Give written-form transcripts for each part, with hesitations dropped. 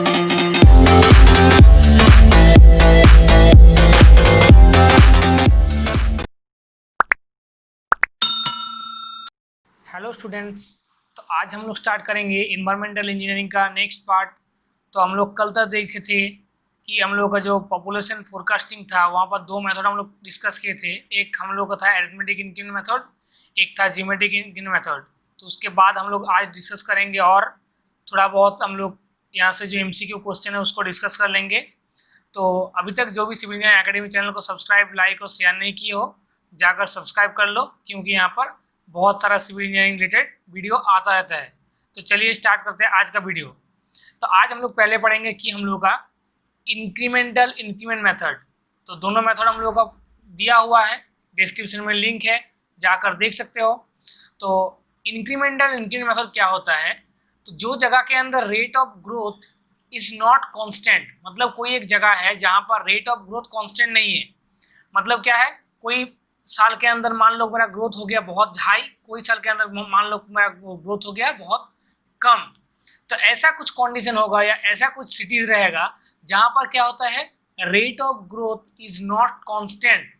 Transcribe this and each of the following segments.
Hello students. तो आज हम लोग स्टार्ट करेंगे इन्वायरमेंटल इंजीनियरिंग का नेक्स्ट पार्ट। तो हम लोग कल तक देखे थे कि हम लोग का जो पॉपुलेशन फोरकास्टिंग था वहाँ पर दो मेथड हम लोग डिस्कस किए थे। एक हम लोग का था अरिथमेटिक इंक्रीमेंट मेथड, एक था जियोमेट्रिक इंक्रीमेंट मेथड। तो उसके बाद हम लोग आज डिस्कस करेंगे और थोड़ा बहुत हम लोग यहाँ से जो MCQ क्वेश्चन है उसको डिस्कस कर लेंगे। तो अभी तक जो भी सिविल इंजीनियरिंग एकेडमी चैनल को सब्सक्राइब, लाइक और शेयर नहीं किए हो, जाकर सब्सक्राइब कर लो, क्योंकि यहाँ पर बहुत सारा सिविल इंजीनियरिंग रिलेटेड वीडियो आता रहता है। तो चलिए स्टार्ट करते हैं आज का वीडियो। तो आज हम लोग पहले पढ़ेंगे कि हम लोग का इंक्रीमेंटल इंक्रीमेंट मेथड। तो दोनों मेथड हम लोग का दिया हुआ है, डिस्क्रिप्शन में लिंक है, जाकर देख सकते हो। तो इंक्रीमेंटल इंक्रीमेंट मेथड क्या होता है? तो जो जगह के अंदर rate of growth is not constant, मतलब कोई एक जगह है जहाँ पर रेट ऑफ ग्रोथ कांस्टेंट नहीं है। मतलब क्या है, कोई साल के अंदर मान लो मेरा ग्रोथ हो गया बहुत हाई, कोई साल के अंदर मान लो मेरा ग्रोथ हो गया बहुत कम। तो ऐसा कुछ कंडीशन होगा या ऐसा कुछ सिटीज रहेगा जहां पर क्या होता है, rate of growth is not constant,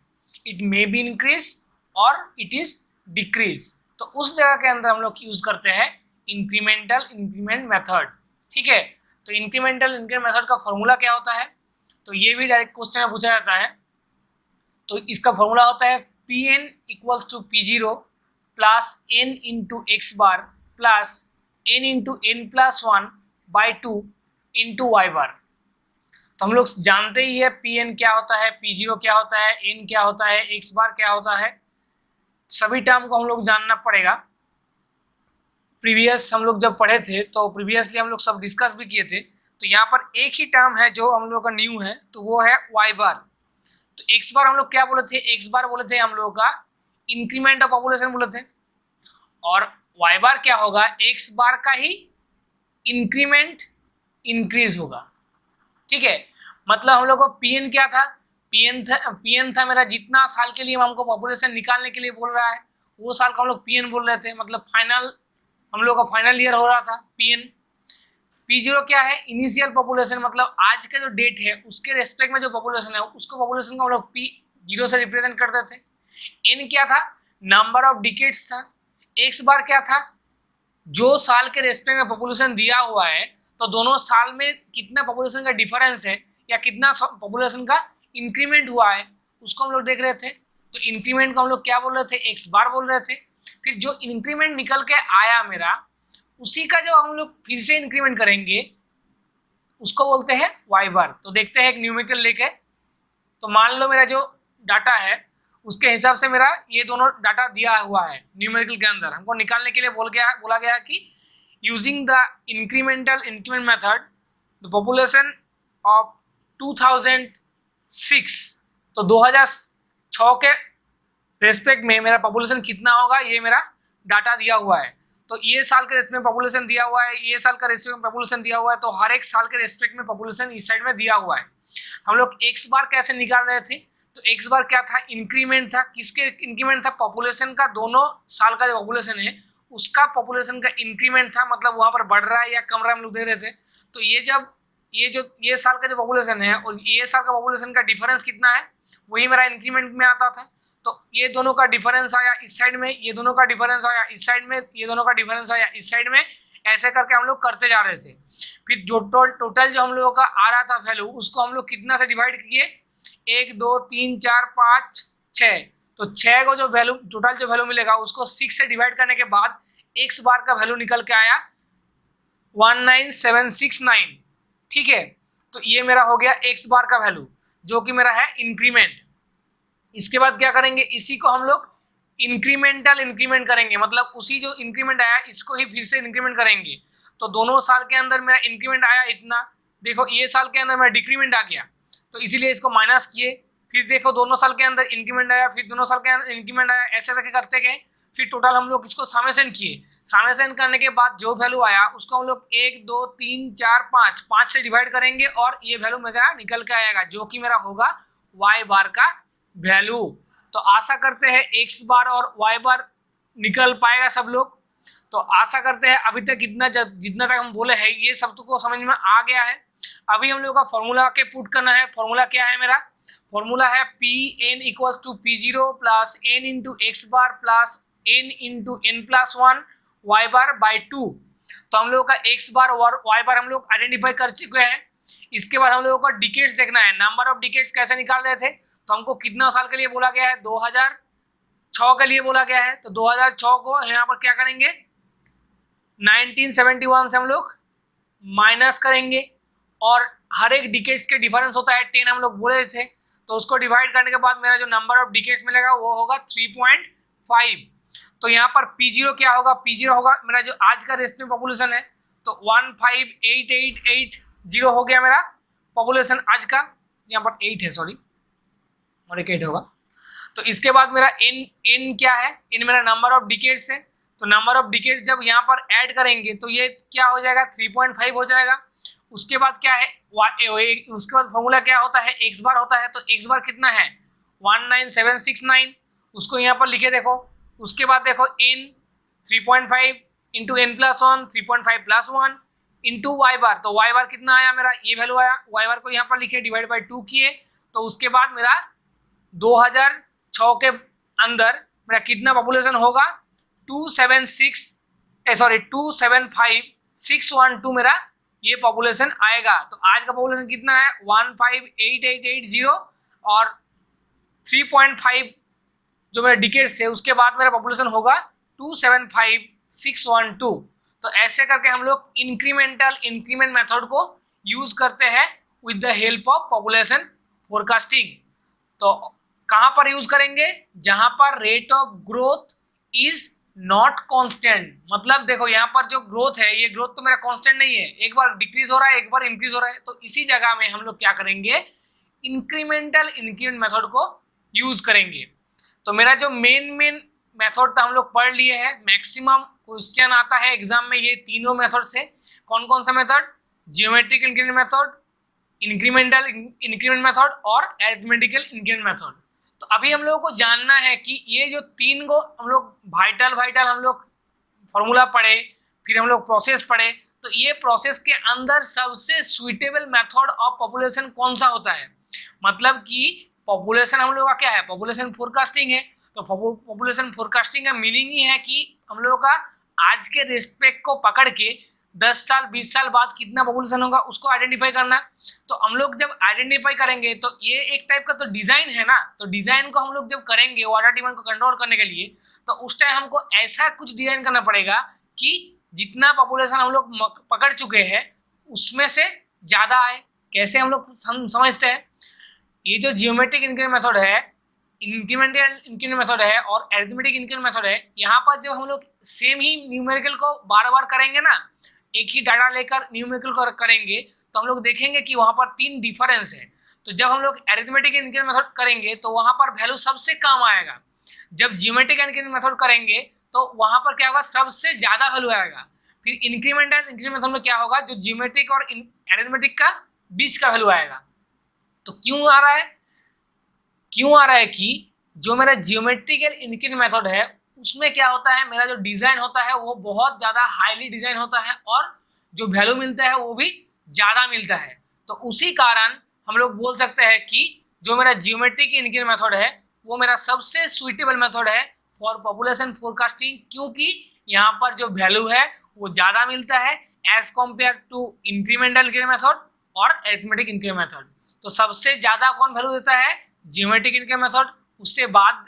it may be increase और इट इज डिक्रीज। तो उस जगह के अंदर हम लोग यूज करते हैं इंक्रीमेंटल इंक्रीमेंट मेथड। ठीक है। तो इंक्रीमेंटल इंक्रीमेंट मेथड का फॉर्मूला क्या होता है? तो ये भी डायरेक्ट क्वेश्चन में पूछा जाता है। तो इसका फॉर्मूला होता है Pn equals to P0 plus n into X bar plus n into n plus 1 by 2 into Y bar. तो हम लोग जानते ही है Pn क्या होता है, P0 क्या होता है, n क्या होता है, x बार क्या होता है। सभी टर्म को हम लोग जानना पड़ेगा। प्रीवियस हम लोग जब पढ़े थे तो प्रीवियसली हम लोग सब डिस्कस भी किए थे। तो यहाँ पर एक ही टर्म है जो हम लोग का न्यू है, तो वो है वाई बार। तो एक्स बार हम लोग क्या बोले थे? एक्स बार बोले थे हम लोग का इंक्रीमेंट ऑफ पॉपुलेशन बोले थे। और वाई बार क्या होगा? एक्स बार का ही इंक्रीमेंट इंक्रीज होगा। ठीक है। मतलब हम लोग को पीएन क्या था? पीएन था मेरा जितना साल के लिए हमको पॉपुलेशन निकालने के लिए बोल रहा है, वो साल का हम लोग पीएन बोल रहे थे। मतलब फाइनल हम लोग का फाइनल ईयर हो रहा था पीएन। P0 क्या है? इनिशियल पॉपुलेशन, मतलब आज का जो डेट है उसके रेस्पेक्ट में जो पॉपुलेशन है उसको पॉपुलेशन को हम लोग P0 से रिप्रेजेंट करते थे। N क्या था? नंबर ऑफ डिकेड्स था। X बार क्या था? जो साल के रेस्पेक्ट में पॉपुलेशन दिया हुआ है, तो दोनों साल में कितना पॉपुलेशन का डिफरेंस है या कितना पॉपुलेशन का इंक्रीमेंट हुआ है उसको हम लोग देख रहे थे। तो इंक्रीमेंट को हम लोग क्या बोल रहे थे? एक्स बार बोल रहे थे। फिर जो इंक्रीमेंट निकल के आया मेरा, उसी का जो हम लोग फिर से इंक्रीमेंट करेंगे उसको बोलते हैं वाई बार। तो देखते हैं एक न्यूमेरिकल लेके। तो मान लो मेरा जो डाटा है उसके हिसाब से मेरा ये दोनों डाटा दिया हुआ है न्यूमेरिकल के अंदर। हमको निकालने के लिए बोला गया कि using the incremental increment method the population of 2006, तो 2006 के रेस्पेक्ट में मेरा पॉपुलेशन कितना होगा, ये मेरा डाटा दिया हुआ है। तो ये साल के रेस्पेक्ट में पॉपुलेशन दिया हुआ है, ये साल का रेस्पेक्ट में पॉपुलेशन दिया हुआ है। तो हर एक साल के रेस्पेक्ट में पॉपुलेशन इस साइड में दिया हुआ है। हम लोग एक्स बार कैसे निकाल रहे थे? तो एक्स बार क्या था? इंक्रीमेंट था। किसके इंक्रीमेंट था? पॉपुलेशन का। दोनों साल का जो पॉपुलेशन है उसका पॉपुलेशन का इंक्रीमेंट था, मतलब वहां पर बढ़ रहा है या कम रहा है हम लोग देख रहे थे। तो ये साल का जो पॉपुलेशन है और ये साल का पॉपुलेशन का डिफरेंस कितना है, वही मेरा इंक्रीमेंट में आता था। तो ये दोनों का डिफरेंस आया इस साइड में, ये दोनों का डिफरेंस आया इस साइड में, ये दोनों का डिफरेंस आया इस साइड में। ऐसे करके हम लोग करते जा रहे थे। फिर जो टोटल जो हम लोगों का आ रहा था वैल्यू, उसको हम लोग कितना से डिवाइड किए? 1 2 3 4 5 6। तो 6 को जो वैल्यू टोटल जो वैल्यू मिलेगा उसको 6 से डिवाइड करने के बाद एक्स बार का वैल्यू निकल के आया 19769। ठीक है। तो ये मेरा हो गया एक्स बार का वैल्यू जो कि मेरा है इंक्रीमेंट। इसके बाद क्या करेंगे? इसी को हम लोग इंक्रीमेंटल इंक्रीमेंट करेंगे, मतलब उसी जो इंक्रीमेंट आया इसको ही फिर से इंक्रीमेंट करेंगे। तो दोनों साल के अंदर मेरा इंक्रीमेंट आया इतना, देखो ये साल के अंदर मेरा डिक्रीमेंट आ गया तो इसीलिए इसको माइनस किए। फिर देखो दोनों साल के अंदर इंक्रीमेंट आया, फिर दोनों साल के अंदर इंक्रीमेंट आया, ऐसे करके करते गए। फिर टोटल हम लोग इसको समेशन किए। समेशन करने के बाद जो वैल्यू आया उसको हम लोग 1 2 3 4 5 से डिवाइड करेंगे और ये वैल्यू मेरा निकल के आएगा जो कि मेरा होगा वाई बार का वैल्यू। तो आशा करते हैं एक्स बार और वाई बार निकल पाएगा सब लोग। तो आशा करते हैं अभी तक जितना तक हम बोले हैं ये सब को समझ में आ गया है। अभी हम लोग का फॉर्मूला के पुट करना है। फॉर्मूला क्या है मेरा? फॉर्मूला है P N equals to P zero plus N into X bar plus N into N plus one Y bar by two. तो हम लोग का एक्स बार और वाई बार हम लोग आइडेंटिफाई कर चुके हैं। इसके बाद हम लोगों को डिकेट्स देखना है। नंबर ऑफ डिकेट्स कैसे निकाल रहे थे? तो हमको कितना साल के लिए बोला गया है? 2006 के लिए बोला गया है। तो 2006 को यहाँ पर क्या करेंगे? 1971 से हम लोग माइनस करेंगे और हर एक डिकेट्स के डिफरेंस होता है 10 हम लोग बोले थे। तो उसको डिवाइड करने के बाद मेरा जो नंबर ऑफ डिकेट्स मिलेगा वो होगा 3.5। तो यहाँ पर P0 क्या होगा? P0 होगा मेरा जो आज का रेस्टिंग पॉपुलेशन है। तो 158880 हो गया मेरा पॉपुलेशन आज का। यहाँ पर 8 है, सॉरी, और एक 8 होगा। तो इसके बाद मेरा n क्या है? n मेरा नंबर ऑफ डिकेट्स है। तो नंबर ऑफ डिकेट्स जब यहाँ पर ऐड करेंगे तो ये क्या हो जाएगा? 3.5 हो जाएगा। उसके बाद क्या है? उसके बाद फॉर्मूला क्या होता है? एक्स बार होता है। तो एक्स बार कितना है? 19769। उसको यहाँ पर लिखे देखो। उसके बाद देखो n 3.5 into N plus one 3.5 plus one into Y bar. तो वाई बार कितना आया मेरा? ये वैल्यू आया। वाई बार को यहाँ पर लिखे, डिवाइड बाई 2 किए। तो उसके बाद मेरा 2006 के अंदर मेरा कितना पॉपुलेशन होगा? 275,612 मेरा ये पॉपुलेशन आएगा। तो आज का पॉपुलेशन कितना है? 158880 और 3.5 जो मेरा डिकेट्स है उसके बाद मेरा पॉपुलेशन होगा 275,612। तो ऐसे करके हम लोग इंक्रीमेंट मेथड को यूज करते हैं with the help of population forecasting. तो कहां पर यूज करेंगे? जहां पर rate of growth is not constant. मतलब देखो यहाँ पर जो ग्रोथ है, ये ग्रोथ तो मेरा कांस्टेंट नहीं है, एक बार डिक्रीज हो रहा है, एक बार इंक्रीज हो रहा है। तो इसी जगह में हम लोग क्या करेंगे? इंक्रीमेंट मेथड को यूज करेंगे। तो मेरा जो मेन मेथड था हम लोग पढ़ लिए हैं। मैक्सिमम क्वेश्चन आता है एग्जाम में ये तीनों मेथड से। कौन कौन सा method? Geometric increment method, incremental increment method और अरिथमेटिकल इंक्रीमेंट मेथड। तो अभी हम लोगों को जानना है कि ये जो तीन को हम लोग वाइटल हम लोग फॉर्मूला पढ़े, फिर हम लोग प्रोसेस पढ़े। तो ये प्रोसेस के अंदर सबसे सुइटेबल मेथड ऑफ पॉपुलेशन कौन सा होता है? मतलब कि पॉपुलेशन हम लोग का क्या है? पॉपुलेशन फोरकास्टिंग है। तो पॉपुलेशन फोरकास्टिंग का मीनिंग ही है कि हम लोग का आज के रिस्पेक्ट को पकड़ के 10 साल 20 साल बाद कितना पॉपुलेशन होगा उसको आइडेंटिफाई करना। तो हम लोग जब आइडेंटिफाई करेंगे तो ये एक टाइप का तो डिजाइन है ना। तो डिजाइन को हम लोग जब करेंगे वाटर डिमांड को कंट्रोल करने के लिए, तो उस टाइम हमको ऐसा कुछ डिजाइन करना पड़ेगा कि जितना पॉपुलेशन हम लोग पकड़ चुके हैं उसमें से ज्यादा आए। कैसे हम लोग समझते हैं? ये जो जियोमेट्रिक इंक्रीमेंट मेथड है, इंक्रीमेंटल इंक्रीमेंट मेथड है और अरिथमेटिक इंक्रीमेंट मेथड है, यहाँ पर जब हम लोग सेम ही न्यूमेरिकल को बार बार करेंगे ना, एक ही डाटा लेकर न्यूमेरिकल को करेंगे, तो हम लोग देखेंगे कि वहां पर 3 डिफरेंस है। तो जब हम लोग अरिथमेटिक इंक्रीमेंट मेथड करेंगे तो वहां पर वैल्यू सबसे कम आएगा। जब जियोमेट्रिक इंक्रीमेंट मेथड करेंगे तो वहां पर क्या होगा? सबसे ज्यादा वैल्यू आएगा। फिर इंक्रीमेंटल इंक्रीमेंट मेथड में क्या होगा? जो जियोमेट्रिक और अरिथमेटिक का बीच का वैल्यू आएगा। तो क्यों आ रहा है? कि जो मेरा जियोमेट्रिकल इंक्रीमेंट मेथड है उसमें क्या होता है? मेरा जो डिजाइन होता है वो बहुत ज्यादा हाईली डिजाइन होता है और जो वैल्यू मिलता है वो भी ज्यादा मिलता है। तो उसी कारण हम लोग बोल सकते हैं कि जो मेरा जियोमेट्रिक इंक्रीमेंट मेथड है वो मेरा सबसे सुइटेबल मेथड है फॉर पॉपुलेशन फोरकास्टिंग, क्योंकि यहाँ पर जो वैल्यू है वो ज्यादा मिलता है as compare to incremental increment method और अरिथमेटिक इंक्रीमेंट मेथड। तो सबसे ज्यादा कौन वैल्यू देता है? Geometric increment method. उसके बाद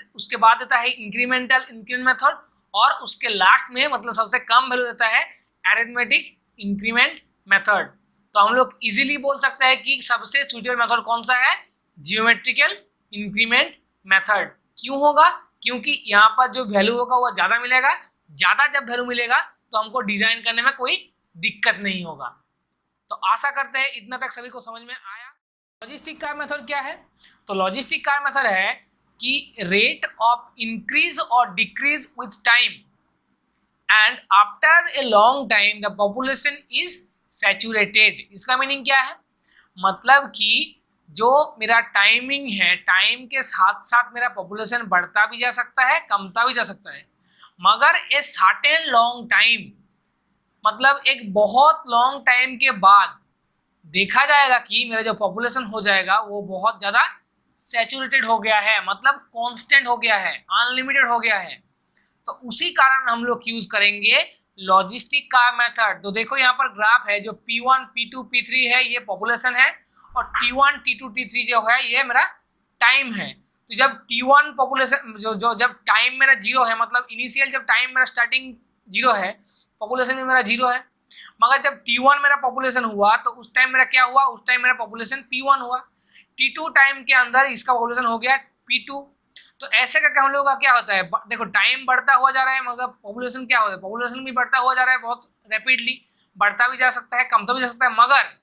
देता है इंक्रीमेंटल इंक्रीमेंट मेथड और उसके लास्ट में मतलब सबसे कम वैल्यू देता है अरिथमेटिक इंक्रीमेंट मेथड। तो हम लोग इजीली बोल सकते हैं कि सबसे सुटेबल मेथड कौन सा है? Geometrical increment method. क्यों होगा? क्योंकि यहाँ पर जो वैल्यू होगा वो ज्यादा मिलेगा। ज्यादा जब वैल्यू मिलेगा तो हमको डिजाइन करने में कोई दिक्कत नहीं होगा। तो आशा करते हैं इतना तक सभी को समझ में आया। लॉजिस्टिक कार मेथड क्या है? तो लॉजिस्टिक कार मेथड है कि रेट ऑफ इंक्रीज और decrease with time and after a long time the population is saturated. इसका मीनिंग क्या है? मतलब कि जो मेरा टाइमिंग है, टाइम के साथ साथ मेरा पॉपुलेशन बढ़ता भी जा सकता है, कमता भी जा सकता है, मगर ए सर्टेन लॉन्ग टाइम, मतलब एक बहुत लॉन्ग टाइम के बाद देखा जाएगा कि मेरा जो पॉपुलेशन हो जाएगा वो बहुत ज़्यादा सैचुरेटेड हो गया है, मतलब कांस्टेंट हो गया है, अनलिमिटेड हो गया है। तो उसी कारण हम लोग यूज करेंगे लॉजिस्टिक कार मेथड। तो देखो यहाँ पर ग्राफ है, जो P1 P2 P3 है ये पॉपुलेशन है, और T1 T2 T3 जो है ये मेरा टाइम है। तो जब T1 पॉपुलेशन जो जब टाइम मेरा जीरो है, मतलब इनिशियल जब टाइम मेरा स्टार्टिंग जीरो है, पॉपुलेशन में मेरा जीरो है, मगर जब T1 मेरा पॉपुलेशन हुआ तो उस टाइम मेरा क्या हुआ, उस टाइम मेरा पॉपुलेशन P1 हुआ। T2 टाइम के अंदर इसका पॉपुलेशन हो गया P2। तो ऐसे करके हम लोग का क्या होता है, देखो टाइम बढ़ता हुआ जा रहा है मगर पॉपुलेशन क्या होता है, पॉपुलेशन भी बढ़ता हुआ जा रहा है, बहुत रैपिडली बढ़ता भी जा सकता है, कमता भी जा सकता है, मगर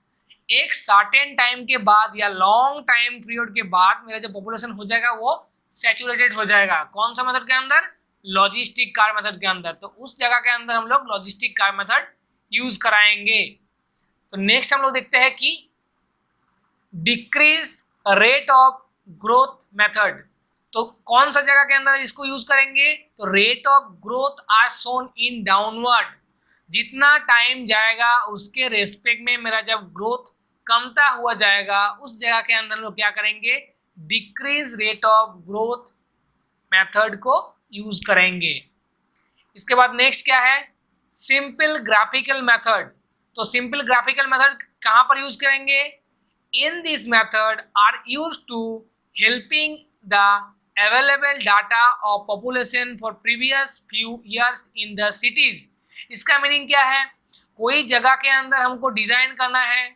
एक सर्टेन टाइम के बाद या लॉन्ग टाइम पीरियड के बाद मेरा जो पॉपुलेशन हो जाएगा वो सैचुरेटेड हो जाएगा। कौन सा मेथड के अंदर, लॉजिस्टिक कार मेथड के अंदर। तो उस जगह के अंदर हम लोग लॉजिस्टिक कार मेथड यूज कराएंगे। तो नेक्स्ट हम लोग देखते हैं कि decrease rate of growth method. तो कौन सा जगह के अंदर इसको यूज करेंगे, तो rate of growth are shown in downward. जितना टाइम जाएगा उसके रेस्पेक्ट में मेरा जब ग्रोथ कमता हुआ जाएगा, उस जगह के अंदर लोग क्या करेंगे, decrease rate of growth method को यूज करेंगे। इसके बाद नेक्स्ट क्या है, सिंपल ग्राफिकल मेथड। तो सिंपल ग्राफिकल मेथड कहां पर यूज करेंगे, in this method are use to helping the available data of population for previous few years in the cities। इसका मीनिंग क्या है, कोई जगह के अंदर हमको डिजाइन करना है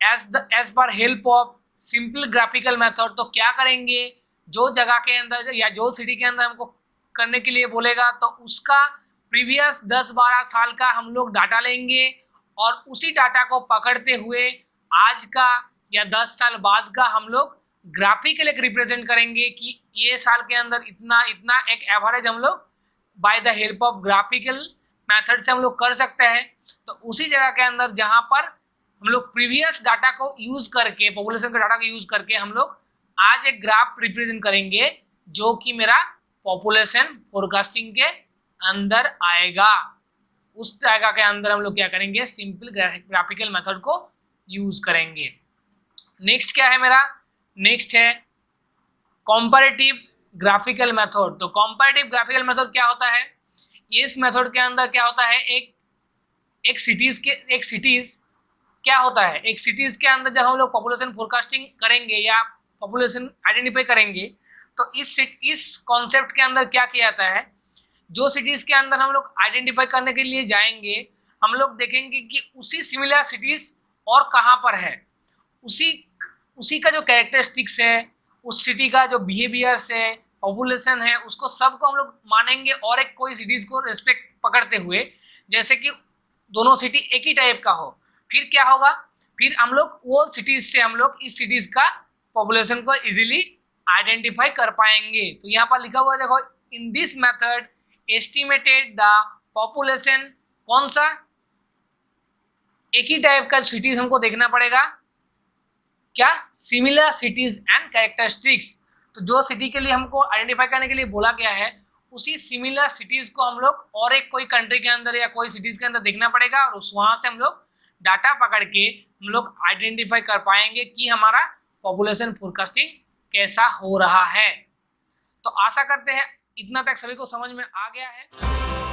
as per help of simple graphical method. तो क्या करेंगे, जो जगह के अंदर या जो सिटी के अंदर हमको करने के लिए बोलेगा तो उसका प्रीवियस 10-12 साल का हम लोग डाटा लेंगे, और उसी डाटा को पकड़ते हुए आज का या 10 साल बाद का हम लोग ग्राफिकल एक रिप्रेजेंट करेंगे कि ये साल के अंदर इतना इतना, एक एवरेज हम लोग by the help of graphical method से हम लोग कर सकते हैं। तो उसी जगह के अंदर जहां पर हम लोग प्रीवियस डाटा को यूज करके, पॉपुलेशन के डाटा को यूज करके हम लोग आज एक ग्राफ रिप्रेजेंट करेंगे जो कि मेरा पॉपुलेशन फोरकास्टिंग के अंदर आएगा। उस जगह के अंदर हम लोग क्या करेंगे, सिंपल ग्राफिकल मेथड को यूज करेंगे। नेक्स्ट क्या है मेरा, नेक्स्ट है कॉम्पैरेटिव ग्राफिकल मेथड। तो कॉम्पैरेटिव ग्राफिकल मेथड क्या होता है, इस मेथड के अंदर क्या होता है, एक सिटीज क्या होता है, एक सिटीज के अंदर जब हम लोग पॉपुलेशन फोरकास्टिंग करेंगे या पॉपुलेशन आइडेंटिफाई करेंगे, तो इस कॉन्सेप्ट के अंदर क्या किया जाता है, जो सिटीज के अंदर हम लोग आइडेंटिफाई करने के लिए जाएंगे, हम लोग देखेंगे कि उसी सिमिलर सिटीज और कहाँ पर है, उसी का जो कैरेक्टरिस्टिक्स है, उस सिटी का जो बिहेवियर्स है, पॉपुलेशन है, उसको सबको हम लोग मानेंगे, और एक कोई सिटीज को रिस्पेक्ट पकड़ते हुए, जैसे कि दोनों सिटी एक ही टाइप का हो। फिर क्या होगा, फिर हम लोग वो सिटीज से हम लोग इस सिटीज का पॉपुलेशन को इजीली आइडेंटिफाई कर पाएंगे। तो यहाँ पर लिखा हुआ देखो, इन this method estimated the population, कौन सा, एक ही टाइप का सिटीज हमको देखना पड़ेगा, क्या, सिमिलर सिटीज एंड कैरेक्टरिस्टिक्स। तो जो सिटी के लिए हमको आइडेंटिफाई करने के लिए बोला गया है, उसी सिमिलर सिटीज को हम लोग और एक कोई कंट्री के अंदर या कोई सिटीज के अंदर देखना पड़ेगा, और उस वहां से हम लोग डाटा पकड़ के हम लोग आइडेंटिफाई कर पाएंगे कि हमारा पॉपुलेशन फोरकास्टिंग कैसा हो रहा है। तो आशा करते हैं इतना तक सभी को समझ में आ गया है।